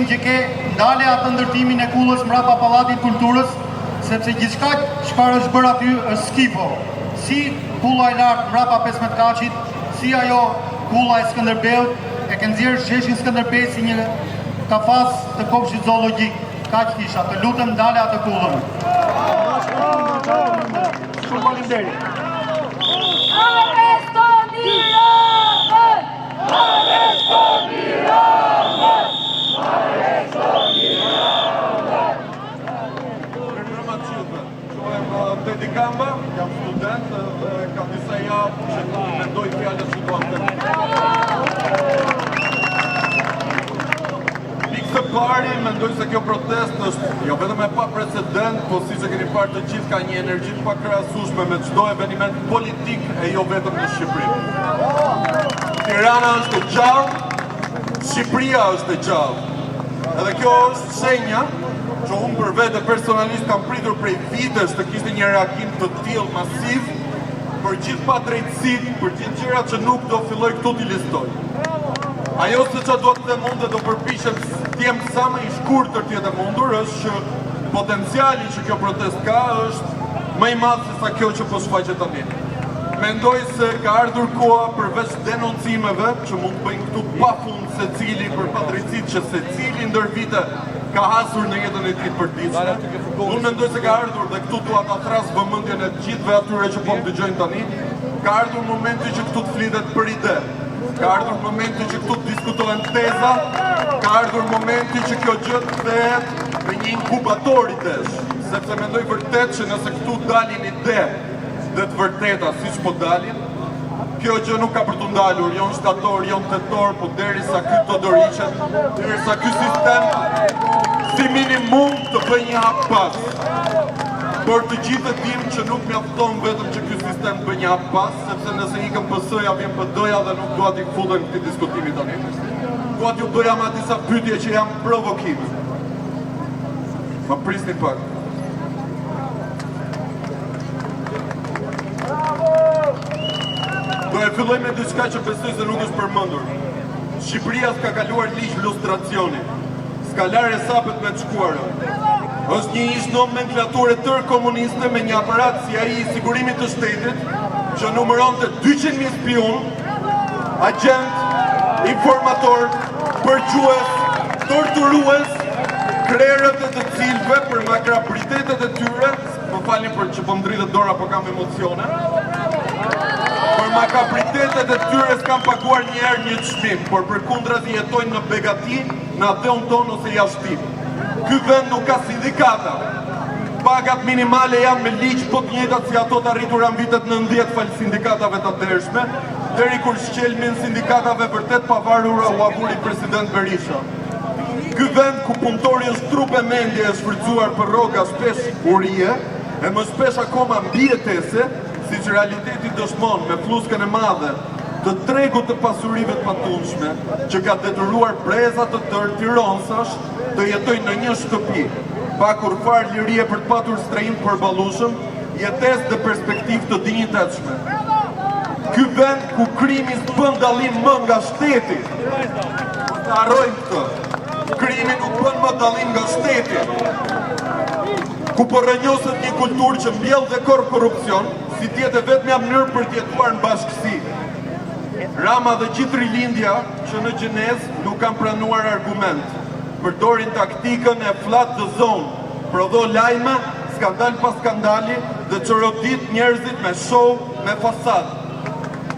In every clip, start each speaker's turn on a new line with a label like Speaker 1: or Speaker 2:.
Speaker 1: që ke ndale atë ndërtimin e kullës mbrapa Pallatit Kulturës, sepse gjithçka çfarë është bërë aty është skifo. Si kulla e lartë mbrapa 15 kaçit, si ajo kulla e Skënderbeut, e ke nxjerrë sheshin Skënderbej si një kafaz të kopshtit zoologjik. Kaq kisha, të lutem ndale atë kullën. Shumë faleminderit.
Speaker 2: Dedikamba, jam student dhe ka disa javë që mendoj fjalët që duam të pikë së pari, mendoj se kjo protest është jo vetëm e pa precedent, po siç e keni parë të gjithë ka një energji të pakrahasueshme me çdo eveniment politik e jo vetëm në Shqipëri. Tirana është e gjallë, Shqipëria është e gjallë. Edhe kjo është shenja që unë për vete personalisht kam pritur prej vitesh të kishte një reagim të tillë masiv për gjithë padrejtësit, për gjithë gjërat që nuk do filloj këtu t'i listoj. Ajo se që do të mund dhe do përpishem t'jem sa më i shkurtër t'jetë mundur është që potenciali që kjo protest ka është më i madh se sa kjo që po shfaqet tani. Mendoj se ka ardhur koha përveç denoncimeve që mund të bëjnë këtu pafund secili për padrejtësit që secili ndër vite ka hasur në jetën e tij të përditshme. Unë mendoj se ka ardhur dhe këtu dua ta thras vëmendjen e gjithëve atyre që po më dëgjojnë tani. Ka ardhur momenti që këtu të flitet për ide. Ka ardhur momenti që këtu të diskutohen teza. Ka ardhur momenti që kjo gjë të kthehet në një inkubator idesh, sepse mendoj vërtet që nëse këtu dalin ide dhe të vërteta siç po dalin, kjo gjë nuk ka për të ndalur, jo në shtator, jo në tetor, po derisa ky Todoriqet, derisa ky sistem si minimum të bëj një hap pas. Por të gjithë e dim që nuk mjafton vetëm që ky sistem të bëj një hap pas, sepse nëse ikën PS-ja vjen PD-ja dhe nuk dua t'i futen këtij diskutimi tani. Dua t'ju bëja ma disa pyetje që janë provokime. Ma prisni pak. Do e filloj me diçka që besoj se nuk është përmendur. Shqipëria s'ka kaluar ligj lustracioni. S'ka larë sapet me të shkuarën. Është një ish nomenklature tërë komuniste me një aparat si ai i sigurimit të shtetit që numëronte 200.000 spion, agent, informator, përgjues, torturues, krerët e të cilëve për makrabritetet e tyre, më falni për që po ndritet dora po kam emocione. Për makabritetet e tyre s'kam paguar njëherë një çmim, por përkundrazi jetojnë në begati, në ateun ton ose jashtim. Ky vend nuk ka sindikata. Pagat minimale janë me ligj po të njëjtat si ato të arritura në vitet 90 fal sindikatave të atëhershme, deri kur shqelmin sindikatave vërtet pavarura u avuri president Berisha. Ky vend ku punëtori është trup e mendje e shfrytzuar për rroga shpesh urie, e më shpesh akoma mbijetese, siç realiteti dëshmon me fluskën e madhe të tregut të pasurive të patundshme, që ka detyruar breza të tërë tironsash të jetojnë në një shtëpi, pa kur farë lirie për të patur strehim përballueshëm, jetesë dhe perspektivë të dinjitetshme. Ky vend ku krimi s'bën dallim më nga shteti. Ta harrojmë këtë. Krimi nuk bën më dallim nga shteti. Ku po rrënjoset një kulturë që mbjell dhe korrupsion, si tjetë vetmja mënyrë për t'jetuar në bashkësi. Rama dhe gjithë rilindja që në gjenez nuk kanë pranuar argument. Përdorin taktikën e flat the zone, prodho lajme, skandal pas skandali dhe çorodit njerëzit me show, me fasad.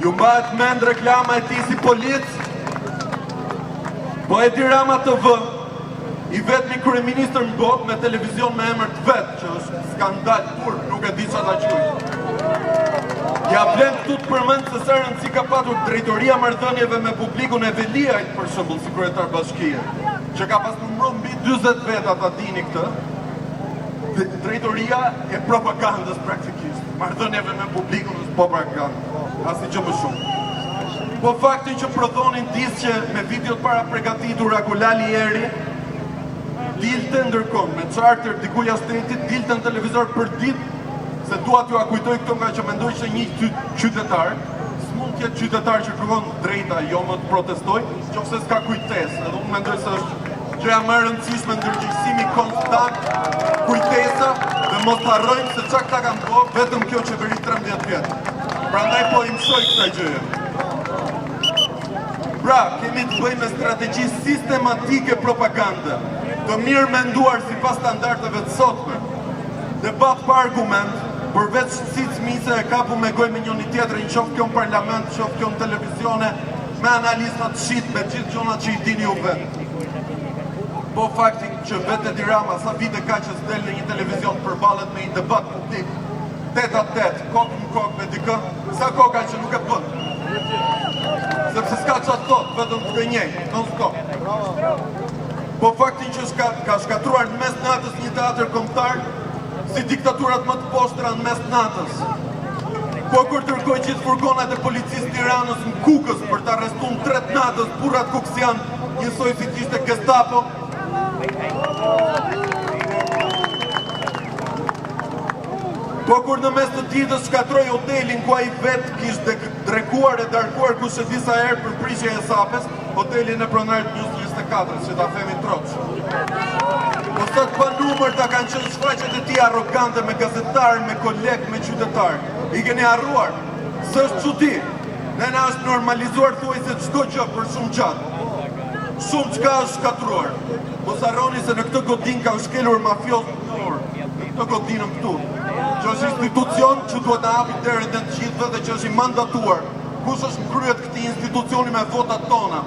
Speaker 2: Ju mbahet mend reklama e tij si polic? Po e di Rama TV, i vetmi kryeministër në botë me televizion me emër të vet, që është skandal turp, nuk e di çfarë ta quaj. Ja vlen këtu të përmend se sa rëndësi ka patur drejtoria marrëdhënieve me publikun e Veliajt, për shembull, si kryetar bashkie, që ka pas numëruar mbi 40 veta, ta dini këtë. Drejtoria e propagandës praktikisht. Marrëdhënieve me publikun është propagandë, asnjë më shumë. Po faktin që prodhonin disqe me videot para përgatitur Akulali Eri, dilte ndërkohë me charter dikuj shtetit, dilte në televizor për ditë, se dua t'ju akujtoj këto nga që mendoj që një qytetar s'mund t'jetë qytetar që kërkon drejta, jo më të protestoj, qofse s'ka kujtesë, edhe unë mendoj se është Gjëja më e rëndësishme ndërgjegjësimi konstant, kujtesa dhe mos harrojmë se çka këta kanë bërë vetëm kjo qeveri 13 vjet. Prandaj po i mësoj kësaj gjëje. Pra, kemi të bëjmë me strategji sistematike propagande, të mirë menduar sipas standardeve të sotme. Debat pa argument, përveç cicmise e kapu me gojë me njëri tjetrin, qoftë kjo në parlament, qoftë kjo në televizione, me analiza të shit, me gjithë gjërat që i dini ju vetë. Po fakti që vetë Edi Rama sa vite ka që s'del në një televizion përballet me një debat publik, 8-8, kokë në kokë me dikë, sa koka që nuk e bën. Sepse s'ka qatë thot, vetëm të gënjej, non stop. Po faktin që ka shkatruar në mes natës një teatër kombëtar, si diktaturat më të poshtra në mes natës. Po kur tërkoj gjithë furgonat e policisë Tiranës në Kukës për të arrestuar në 3 natës burrat kuksian, njësoj si t'ishte Gestapo. Po kur në mes të ditës shkatroj hotelin ku ai vetë kishte drekuar e darkuar kush e disa herë për prishje e sapes, hotelin e pronarit News 24, që ta themi troç. Po sot pa numër ta kanë qenë shfaqjet e tij arrogante me gazetarë, me kolegë, me qytetarë. I keni harruar. S'është çudi. Ne na është normalizuar thuajse çdo gjë për shumë gjatë. Shumë çka është shkatruar. Mos harroni se në këtë godin kanë shkelur mafiozë në dorë. Në këtë godinën këtu. Që është institucion që duhet të hapi derën të gjithëve dhe që është i mandatuar. Kush është kryet këtij institucioni me votat tona?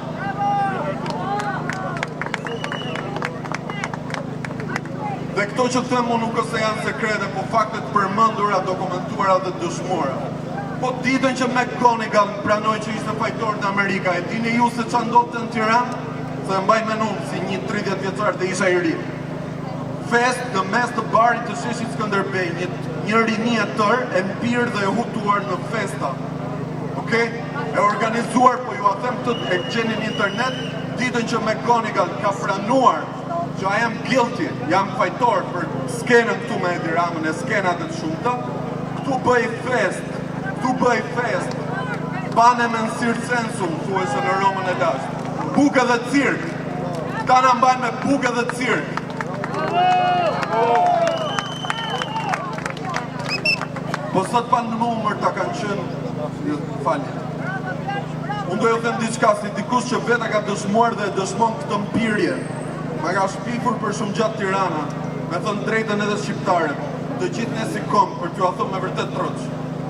Speaker 2: Dhe këto që them unë nuk ose janë sekrete, po faktet përmendura, dokumentuara dhe dëshmuara. Po ditën që McGonigal pranoi që ishte fajtor në Amerika, e dini ju se çfarë ndodhte në Tiranë? Se mbaj mendon si një 30 vjeçar dhe isha i ri. Fest në mes të barit të sheshit Skënderbej, një rini e tërë, e mpirë dhe e hutuar në festa. Okej? E organizuar, po ju a them këtë e gjeni në internet, ditën që McGonigal ka pranuar që I am guilty, jam fajtor për skenën këtu me Edi Ramën e skenat e të shumëta, këtu bëj fest, bane me në circensum, thuajse në Romën e Lashtë. Bukë dhe cirk, këta në mbajnë me bukë dhe cirk. Po sot pa në numër ta kanë qenë falje. Unë do ju them diçka si dikush që veta ka dëshmuar dhe dëshmon këtë mpirje. Ma ka shpifur për shumë gjatë Tirana, me thënë drejtën edhe shqiptarët, të gjithë ne si kom për t'ju a thëmë me vërtet troq.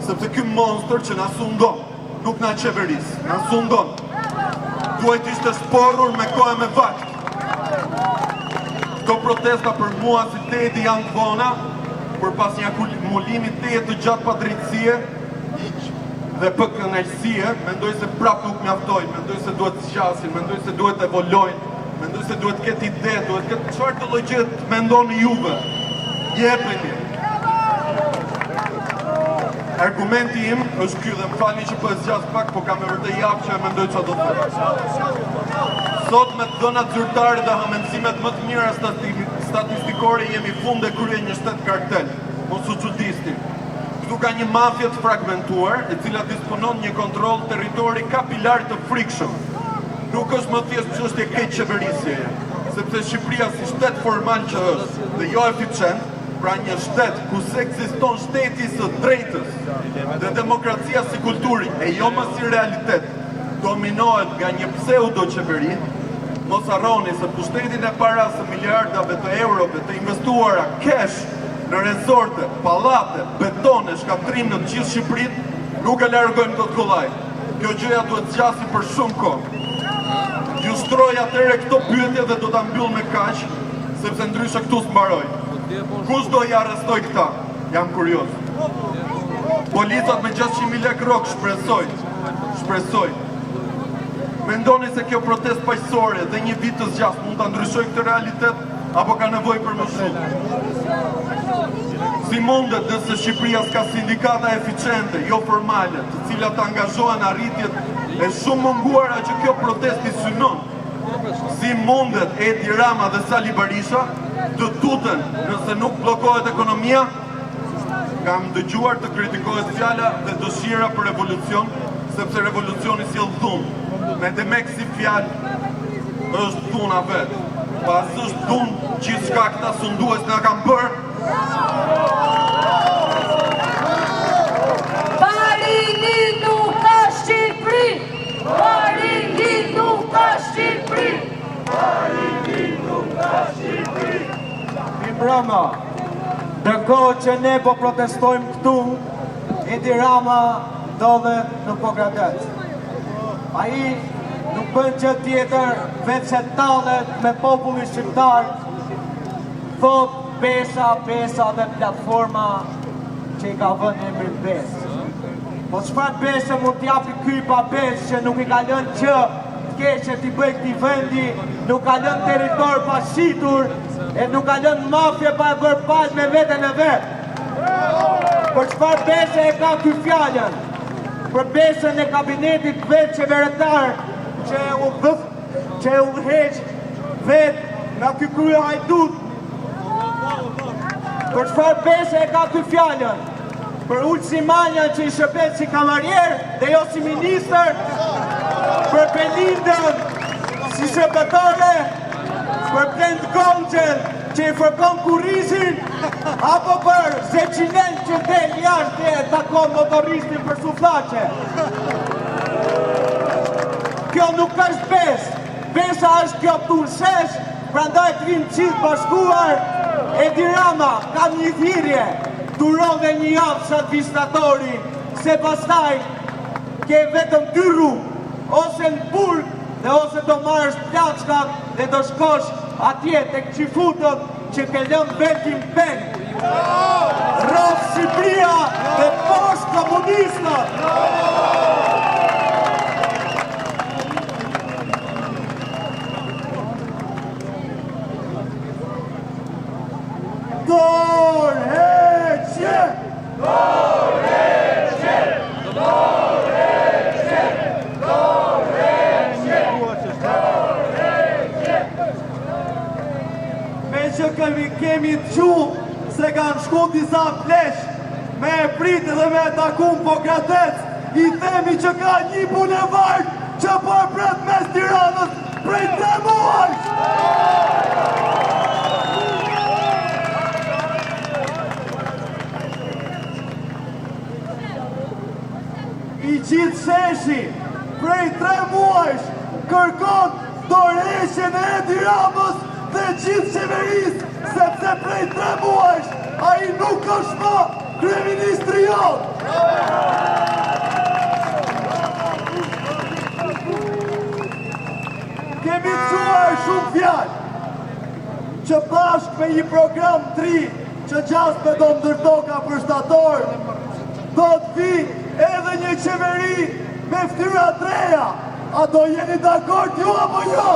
Speaker 2: Sepse ky monster që na sundon, nuk na qeveris, na sundon. Duhet ishte sporrur me kohë me vakt. Këto protesta për mua si teti janë të vona, për pas një akumulimi të gjatë pa drejtësie dhe për kënaqësie, mendoj se prap nuk mjaftoj, mendoj se duhet të zgjasin, mendoj se duhet të evolojnë, mendoj se duhet këtë ide, duhet këtë çfarë të logjet mendoni juve. Jepeni. Argumenti im është ky dhe më falni që po e zgjas pak, po kam e vërtet japë që e mendoj çfarë do të them. Sot me dhënat zyrtare dhe hamendësimet më të mira statistikore jemi fund e krye një shtet kartel, mos u çudisni. Këtu ka një mafje të fragmentuar, e cila disponon një kontroll territori kapilar të frikshëm. Nuk është më thjesht çështje keq qeverisjeje, sepse Shqipëria si shtet formal që është dhe jo eficient, pra një shtet ku ekziston shteti së drejtës dhe demokracia si kulturë e jo më si realitet, dominohet nga një pseudo qeveri. Mos harroni se pushtetin e paras së miliardave të eurove të investuara cash në rezorte, pallate, betone, shkatrim në të gjithë Shqipërinë, nuk e largojmë dot kollaj. Kjo gjëja duhet zgjasi për shumë kohë. Ju shtroj atëre këto pyetje dhe do ta mbyll me kaq, sepse ndryshe këtu s'mbaroj. Kush do i arrestoj këta? Jam kurioz. Policat me 600.000 lekë rrok shpresoj. Mendoni se kjo protestë paqësore dhe një vit të zgjatë mund ta ndryshojë këtë realitet apo ka nevojë për më shumë? Si mundet nëse Shqipëria s'ka sindikata eficiente, jo formale, të cilat të angazhohen arritjet e shumë munguara që kjo protesti synon? Si mundet Edi Rama dhe Sali Berisha të tuten nëse nuk bllokohet ekonomia? Kam dëgjuar të kritikohet fjala dhe dëshira për revolucion, sepse revolucioni sjell dhunë. Me demek si fjalë është dhuna vetë. pas është dun gjithë shka këta sundues nga kam bërë.
Speaker 3: Marini nuk ka Shqipëri! Marini nuk ka Shqipëri! Marini nuk ka Shqipëri!
Speaker 4: Rama, ndërkohë që ne po protestojmë këtu, Edi Rama ndodhet në Pogradec. Ai nuk bën gjë tjetër veç se tallet me popullin shqiptar, thot pesa dhe platforma që i ka vënë emrin besë. Po çfarë besë mund t'japi ky pa besë që nuk i ka lënë që t'keqe t'i bëj këtij vendi, nuk ka lënë territor pa shitur, e nuk ka lënë mafje pa e bërë palë me veten e vetë. Për çfarë besë e ka ky fjalën? Për besën e kabinetit vetë qeveritar që u heq vetë nga ky krye hajdut. Për çfarë besë e ka ky fjalën? Për Ulë Simanjan që i shërbet si kamarier dhe jo si ministër, për Belindën si shërbetare, për Brend Gonxhen që i fërkon kurrizin, apo për Zeqinen që del jashtë e takon motoristin për suflaqe. Kjo nuk është besë, besa është kjo turshesh, prandaj të vinë qitë bashkuar. Edi Rama ka një thirrje, duron dhe një javë sa administratori, se pastaj ke vetëm 2 rrugë, ose në burg dhe ose do marrësh plaçkat dhe do shkosh atje tek qifutët që ke lënë vetin pen. Rraf Shqipëria dhe poshtë komunistët! Dorheqje! Dorheqje! Dorheqje! Dorheqje! Dorheqje! Me që kemi të se kanë shku disa flesh me e pritë dhe me e takun Pogradec, i themi që ka një bulevard që po e pret mes Tiranës prej 3 muaj! I qitë sheshi prej 3 muajsh kërkon dorëheqjen e Edi Ramës dhe qitë qeverisë, sepse prej 3 muajsh a i nuk është më kryeministri jonë. Kemi të quar shumë fjallë që bashkë me një program 3 që gjasme do ndërtoka për shtator, do të vi edhe një qeveri me ftyra të reja. A do jeni dakord ju apo jo?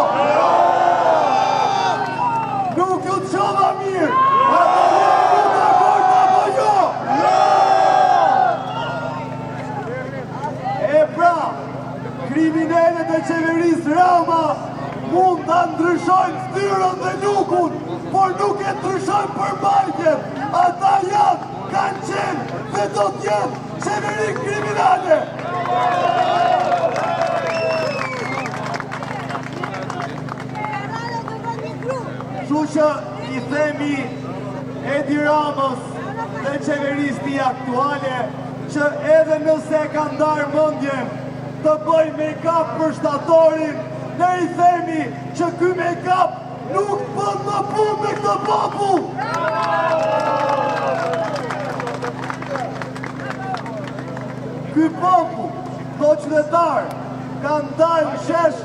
Speaker 4: Nuk ju të qova mirë. A do jeni dakord apo jo? E pra, kriminalet e qeverisë Rama mund të ndryshojnë ftyrën dhe lukun, por nuk e ndryshojnë përmbajtjen. Ata janë, kanë qenë dhe do t'jenë qeveri kriminale. Kështu që i themi Edi Ramës dhe qeverisë tij aktuale që edhe nëse ka ndarë mendjen të bëj make-up për shtatorin, ne i themi që ky make-up nuk bën më punë me këtë popull. Ky popull, do qytetar, kanë dalë në shesh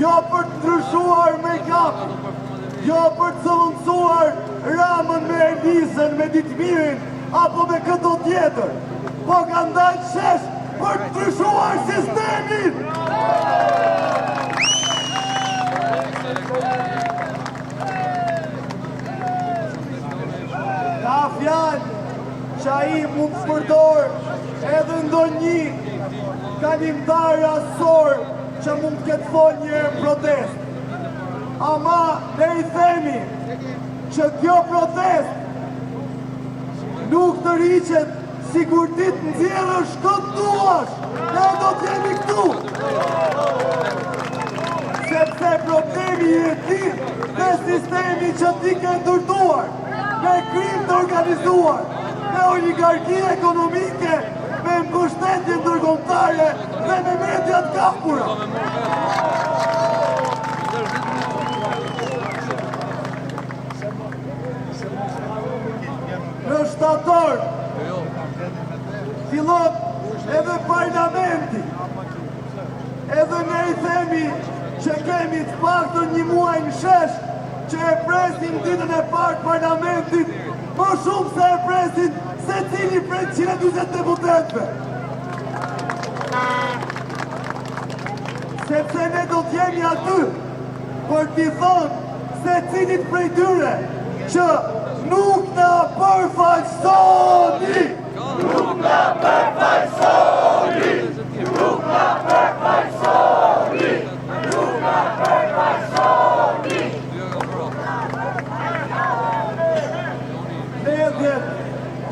Speaker 4: jo për të ndryshuar make-up, jo për të zëvendësuar Ramën me Elisën, me Ditmirin, apo me këto tjetër, po kanë dalë në shesh për të ndryshuar sistemin. Ka fjalë që ai mund të përdor edhe ndonjë kalimtar asor që mund të ketë folë një protest. Ama ne i themi që kjo protest nuk të rriqet si kur ti të nxjerrësh këtë duash, ne do t'jemi këtu. Sepse problemi i ti me sistemi që ti ke ndërtuar, me krim të organizuar, me oligarki ekonomike, me mbështetje ndërkombëtare dhe me media të kapura. Në shtator fillon edhe parlamenti. Edhe ne I themi që kemi të paktën një muaj në shesh që e presim ditën e parë parlamentit më shumë se e presin secili prej 140 deputetëve. Sepse ne do t'jemi aty për t'i thonë secilit prej tyre që nuk na përfaqësoni! Nuk na përfaqësoni! Nuk na përfaqësoni! Nuk na përfaqësoni! Ledhjet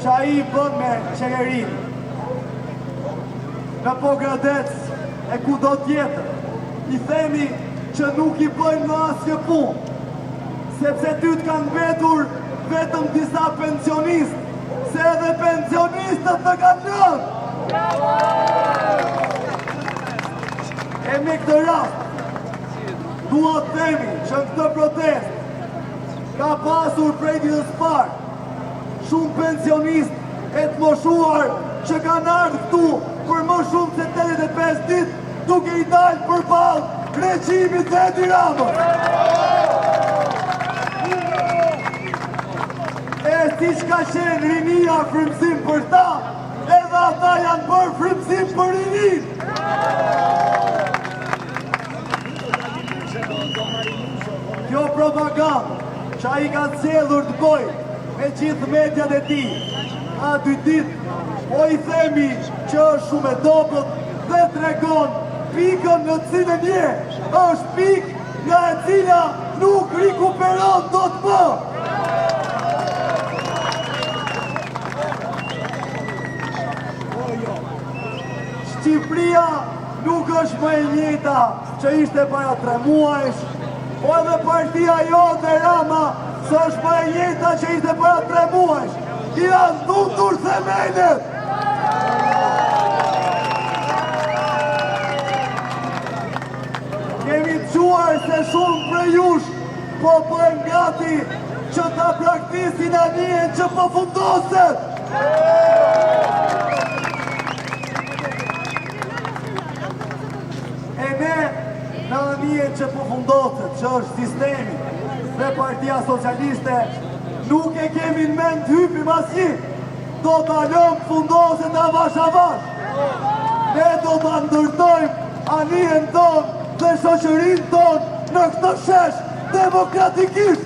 Speaker 4: që ai bën me qeverin në Pogradec e kudo tjetër, I themi që nuk I bëjnë në asnjë punë, sepse ty të kanë mbetur vetëm disa pensionistë, se edhe pensionistët të kanë lënë. E me këtë rast, dua të themi që në këtë protest ka pasur prej ditës parë shumë pensionistë e të moshuar që kanë ardhur këtu për më shumë se 85 ditë duke I dalë përballë regjimit të Edi Ramës. E si që ka qenë rinia frymëzim për ta, edhe ata janë bërë frymëzim për rinin. Kjo propagandë që ai ka zgjedhur të bëjë me gjithë mediat e tij, a 2 ditë, po I themi që është shumë e dobët dhe tregon pikën në cilën je, është pikë nga e cila nuk rikuperon dot më. Shqipëria nuk është më e njëjta që ishte para 3 muajsh, po edhe partia jote Rama s'është më e njëjta që ishte para 3 muajsh. I janë tundur themelet. Kemi dëgjuar se shumë prej jush po bëjnë gati që ta praktisin anijen që po fundoset. E ne në anijen që po fundoset, që është sistemi dhe Partia Socialiste, nuk e kemi në mend hypim asnjë. Do ta lëm fundoset avash avash. Ne do ta ndërtojmë anijen tonë dhe shoqërinë tonë në këtë shesh demokratikisht.